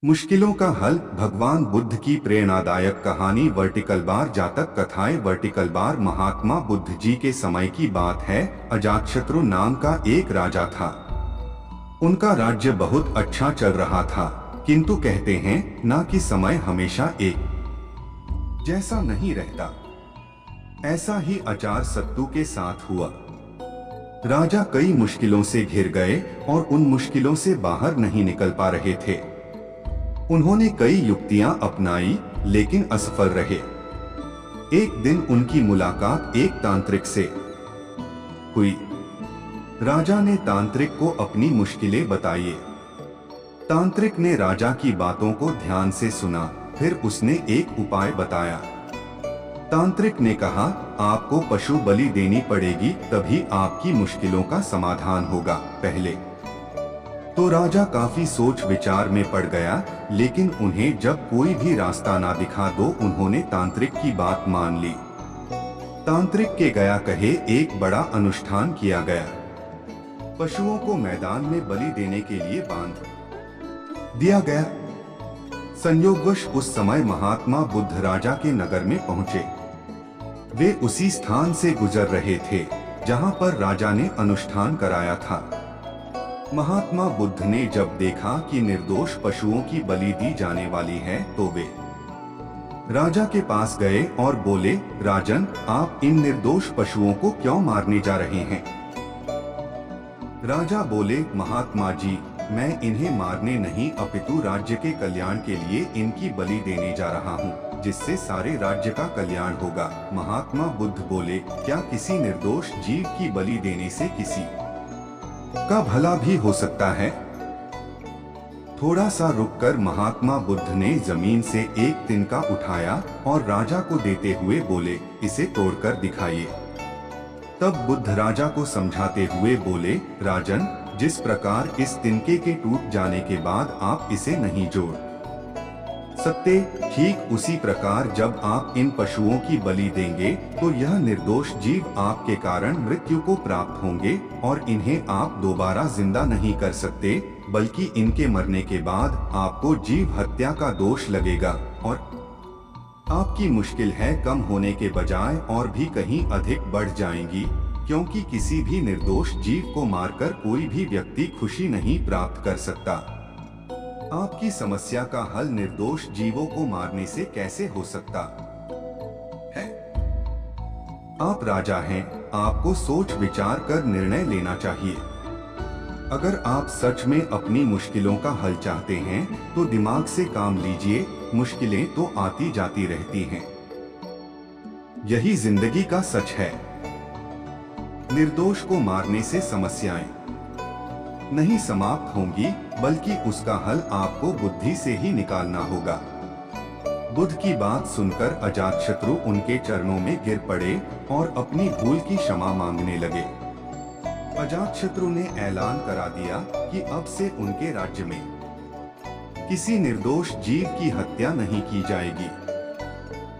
मुश्किलों का हल। भगवान बुद्ध की प्रेरणादायक कहानी वर्टिकल बार जातक कथाएं। वर्टिकल बार महात्मा बुद्ध जी के समय की बात है। अजातशत्रु नाम का एक राजा था। उनका राज्य बहुत अच्छा चल रहा था, किंतु कहते हैं ना कि समय हमेशा एक जैसा नहीं रहता। ऐसा ही अजातशत्रु के साथ हुआ। राजा कई मुश्किलों से घिर गए और उन मुश्किलों से बाहर नहीं निकल पा रहे थे। उन्होंने कई युक्तियां अपनाई, लेकिन असफल रहे। एक दिन उनकी मुलाकात एक तांत्रिक से हुई। राजा ने तांत्रिक को अपनी मुश्किलें बताई। तांत्रिक ने राजा की बातों को ध्यान से सुना, फिर उसने एक उपाय बताया। तांत्रिक ने कहा, आपको पशु बलि देनी पड़ेगी, तभी आपकी मुश्किलों का समाधान होगा। पहले तो राजा काफी सोच विचार में पड़ गया, लेकिन उन्हें जब कोई भी रास्ता ना दिखा तो उन्होंने तांत्रिक की बात मान ली। तांत्रिक के गया कहे एक बड़ा अनुष्ठान किया गया। पशुओं को मैदान में बलि देने के लिए बांध दिया गया। संयोगवश उस समय महात्मा बुद्ध राजा के नगर में पहुंचे। वे उसी स्थान से गुजर रहे थे जहां पर राजा ने अनुष्ठान कराया था। महात्मा बुद्ध ने जब देखा कि निर्दोष पशुओं की बलि दी जाने वाली है, तो वे राजा के पास गए और बोले, राजन, आप इन निर्दोष पशुओं को क्यों मारने जा रहे हैं? राजा बोले, महात्मा जी, मैं इन्हें मारने नहीं अपितु राज्य के कल्याण के लिए इनकी बलि देने जा रहा हूँ, जिससे सारे राज्य का कल्याण होगा। महात्मा बुद्ध बोले, क्या किसी निर्दोष जीव की बलि देने से किसी का भला भी हो सकता है? थोड़ा सा रुककर महात्मा बुद्ध ने जमीन से एक तिनका उठाया और राजा को देते हुए बोले, इसे तोड़कर दिखाइए। तब बुद्ध राजा को समझाते हुए बोले, राजन, जिस प्रकार इस तिनके के टूट जाने के बाद आप इसे नहीं जोड़ सकते, ठीक उसी प्रकार जब आप इन पशुओं की बलि देंगे तो यह निर्दोष जीव आपके कारण मृत्यु को प्राप्त होंगे और इन्हें आप दोबारा जिंदा नहीं कर सकते, बल्कि इनके मरने के बाद आपको जीव हत्या का दोष लगेगा और आपकी मुश्किल है कम होने के बजाय और भी कहीं अधिक बढ़ जाएंगी, क्योंकि किसी भी निर्दोष जीव को मारकर कोई भी व्यक्ति खुशी नहीं प्राप्त कर सकता। आपकी समस्या का हल निर्दोष जीवों को मारने से कैसे हो सकता है? आप राजा हैं, आपको सोच विचार कर निर्णय लेना चाहिए। अगर आप सच में अपनी मुश्किलों का हल चाहते हैं तो दिमाग से काम लीजिए। मुश्किलें तो आती जाती रहती हैं, यही जिंदगी का सच है। निर्दोष को मारने से समस्याएं नहीं समाप्त होंगी, बल्कि उसका हल आपको बुद्धि से ही निकालना होगा। बुद्ध की बात सुनकर अजातशत्रु उनके चरणों में गिर पड़े और अपनी भूल की क्षमा मांगने लगे। अजातशत्रु ने ऐलान करा दिया कि अब से उनके राज्य में किसी निर्दोष जीव की हत्या नहीं की जाएगी।